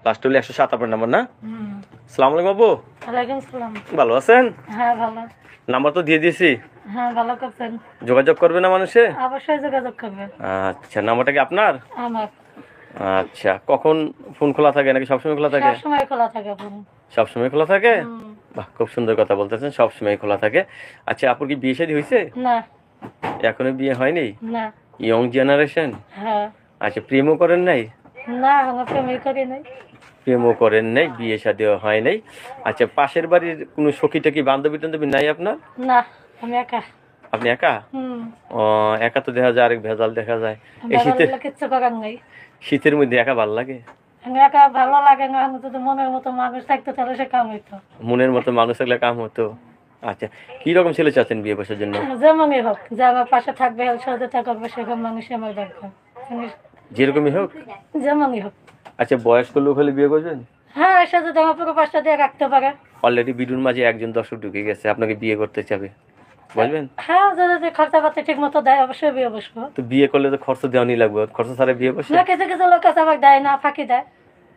Last হলো 107 আপনার number না? আসসালামু আলাইকুম আপু। ওয়ালাইকুম আসসালাম। ভালো আছেন? হ্যাঁ ভালো। নাম্বার তো দিয়ে দিয়েছি। হ্যাঁ ভালো করছেন। যোগাযোগ করবে না মানুষে? অবশ্যই যোগাযোগ করবে। আচ্ছা, নাম্বারটা কি আপনার? আমার। আচ্ছা, কখন ফোন খোলা থাকে নাকি সবসময় খোলা থাকে? সবসময় খোলা থাকে ফোন। সবসময় খোলা থাকে? বাহ, খুব সুন্দর কথা বলতেছেন, সবসময় খোলা থাকে। আচ্ছা, আপুর কি বিয়ে শাদী হয়েছে? না। এখনো বিয়ে হয়নি? না। Young generation? হ্যাঁ। আচ্ছা, প্রেমও করেন নাই? না, আমার প্রেমই করি নাই। প্রেমও করেন নাই, বিয়ে শাদীও হয় নাই। আচ্ছা, পাশের বাড়ির কোনো সখী টখী বান্ধবী টান্ধবী নাই আপনার? না, আমি একা। আপনি একা? ও, একা তো দেখা যায়, আরেক ভেজাল দেখা যায়। এই শীতে কিচ্ছু করার নাই। শীতের মধ্যে একা ভালো লাগে? একা ভালো লাগে না, আমি যদি মনের মতো মানুষ থাকতো তাহলে সে কাম হইতো। মনের মতো মানুষ থাকলে কাম হতো। আচ্ছা, কি রকম ছেলে চাচ্ছেন বিয়ে বসার জন্য? যেমনই হোক, যে আমার পাশে থাকবে, সহযোগিতা করবে, সেরকম মানুষ আমার দরকার। যেরকমই হোক? যেমনই হোক। আচ্ছা, বয়স্ক লোক হলে বিয়ে করবেন? হ্যাঁ, সে যদি আমার পুরো পাশটা দিয়ে রাখতে পারে। অলরেডি ভিডিওর মাঝে একজন দর্শক ঢুকে গেছে, আপনাকে বিয়ে করতে চাবে, বলবেন? হ্যাঁ, যদি খরচাপাতি ঠিক মতো দেয় অবশ্যই বিয়ে বসবো। তো বিয়ে করলে তো খরচ দেওয়ানি লাগবে, খরচ ছাড়া বিয়ে বসে? না, কিছু কিছু লোক আছে আবার দেয় না, ফাঁকি দেয়।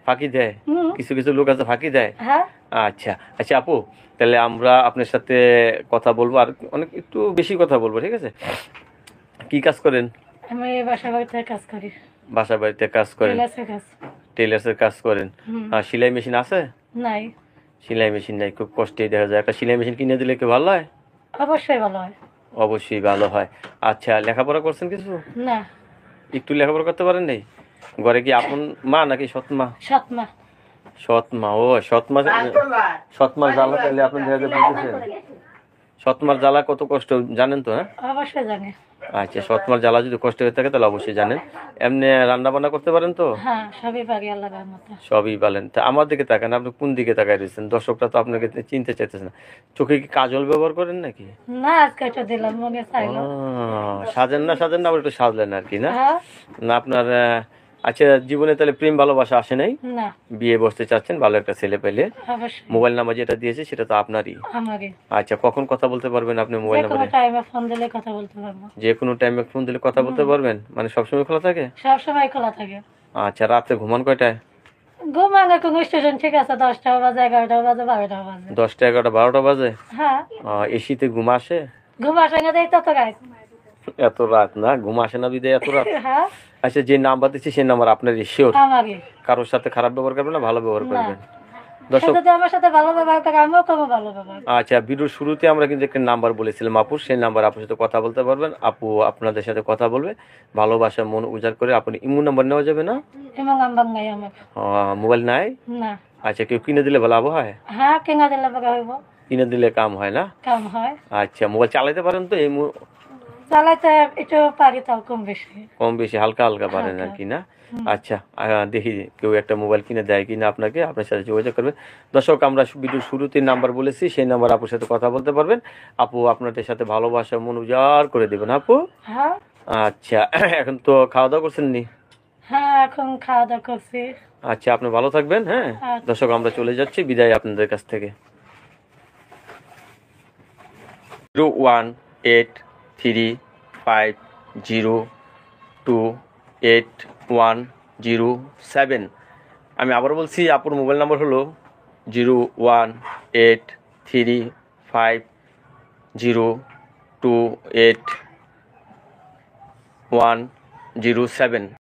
ফাঁকি দেয়? কিছু কিছু লোক আছে ফাঁকি দেয়। হ্যাঁ। আচ্ছা আচ্ছা আপু, তাহলে আমরা আপনার সাথে কথা বলবো, আর অনেক একটু বেশি কথা বলবো, ঠিক আছে? কি কাজ করেন? আমি বাসা বাড়িতে কাজ করি। বাসা বাড়িতে কাজ করেন? টেলার্সের কাজ করেন। আর সেলাই মেশিন আছে? নাই। সেলাই মেশিন নাই, খুব কষ্টই দেখা যায়। একটা সেলাই মেশিন কিনে দিলে কি ভালো হয়? অবশ্যই ভালো হয়। অবশ্যই ভালো হয়। আচ্ছা, লেখাপড়া করছেন কিছু? না। একটু লেখাপড়া করতে পারেন নাই? ঘরে কি আপন মা নাকি সৎ মা? সৎ মা। সৎ মা, ও সৎ মা। সৎ মার জ্বালা তাহলে আপনি বুঝতেছেন? সৎ মার জ্বালা কত কষ্ট জানেন তো? হ্যাঁ, অবশ্যই জানি। আচ্ছা, সৎ মার জ্বালা যদি কষ্ট হয়ে থাকে তাহলে অবশ্যই জানেন। এমনি রান্না বান্না করতে পারেন তো? হ্যাঁ, সবই পারি আল্লাহর রহমতে। সবই বলেন। তা আমার দিকে তাকান, আপনি কোন দিকে তাকায় রয়েছেন? দর্শকরা তো আপনাকে চিনতে চাইতেছে না। চোখে কি কাজল ব্যবহার করেন নাকি? না, আজকে এটা দিলাম, মনে চাইলো। সাজেন না, সাজেন না, আবার একটু সাজলেন আর কি, না? হ্যাঁ। না আপনার আচ্ছা, জীবনে তাহলে প্রেম ভালোবাসা আসে নাই? না। বিয়ে বসতে চাচ্ছেন, ভালো একটা ছেলে পেলে। অবশ্যই। মোবাইল নাম্বার যেটা দিয়েছে সেটা তো আপনারই? আমারই। আচ্ছা, কখন কথা বলতে পারবেন আপনি মোবাইল নাম্বারে? যে কোনো টাইমে ফোন দিলে কথা বলতে পারবো। যে কোনো টাইমে ফোন দিলে কথা বলতে পারবেন? মানে সবসময় খোলা থাকে? সব সময় খোলা থাকে। আচ্ছা, রাতে ঘুমান কয়টায়? ঘুমানো কোনো স্টেশন ঠিক আছে, 10টা বাজে, 11টা বাজে, 12টা বাজে। 10টা, 11টা, 12টা বাজে? হ্যাঁ। এসিতে ঘুম আসে? ঘুম আসে না, দেয় তত গায়ে। এত রাত না, ঘুম আসে না বিদায় এত রাত? হ্যাঁ। আচ্ছা, যে নাম্বার দিচ্ছি সেই নাম্বার আপনার শিওর? আমারই। কারোর সাথে খারাপ ব্যবহার করবেন না, ভালো ব্যবহার করবেন? দর্শক যদি আমার সাথে ভালো ব্যবহার করে, আমিও করবো ভালো ব্যবহার। আচ্ছা, ভিডিওর শুরুতে আমরা কিন্তু একটা নাম্বার বলেছিলাম আপুর, সেই নাম্বার আপুর সাথে কথা বলতে পারবেন। আপু আপনাদের সাথে কথা বলবে, ভালোবাসা মন উজাড় করে। আপনি ইমো নাম্বার নেওয়া যাবে না? ইমো নাম্বার নাই আমার। মোবাইল নাই? না। আচ্ছা, কেউ কিনে দিলে ভালো হয়? হ্যাঁ, কিনা দিলে ভালো হইব। কিনে দিলে কাম হয় না? কাম হয়। আচ্ছা, মোবাইল চালাতে পারেন তো? এই চালাতে একটু পারি, তাও কম বেশি। কম বেশি হালকা হালকা পারেন আর কি, না? আচ্ছা, দেখি কেউ একটা মোবাইল কিনে দেয় কিনা আপনাকে, আপনার সাথে যোগাযোগ করবে। দর্শক, আমরা ভিডিওর শুরুতে নাম্বার বলেছি, সেই নাম্বার আপুর সাথে কথা বলতে পারবেন। আপু আপনাদের সাথে ভালোবাসা মন উজাড় করে দেবেন আপু। হ্যাঁ। আচ্ছা, এখন তো খাওয়া দাওয়া করছেন নি? হ্যাঁ, এখন খাওয়া দাওয়া করছি। আচ্ছা, আপনি ভালো থাকবেন। হ্যাঁ দর্শক, আমরা চলে যাচ্ছি, বিদায় আপনাদের কাছ থেকে। 01835028107। আমি আবার বলছি, আপুর মোবাইল নাম্বার হলো 01835028107।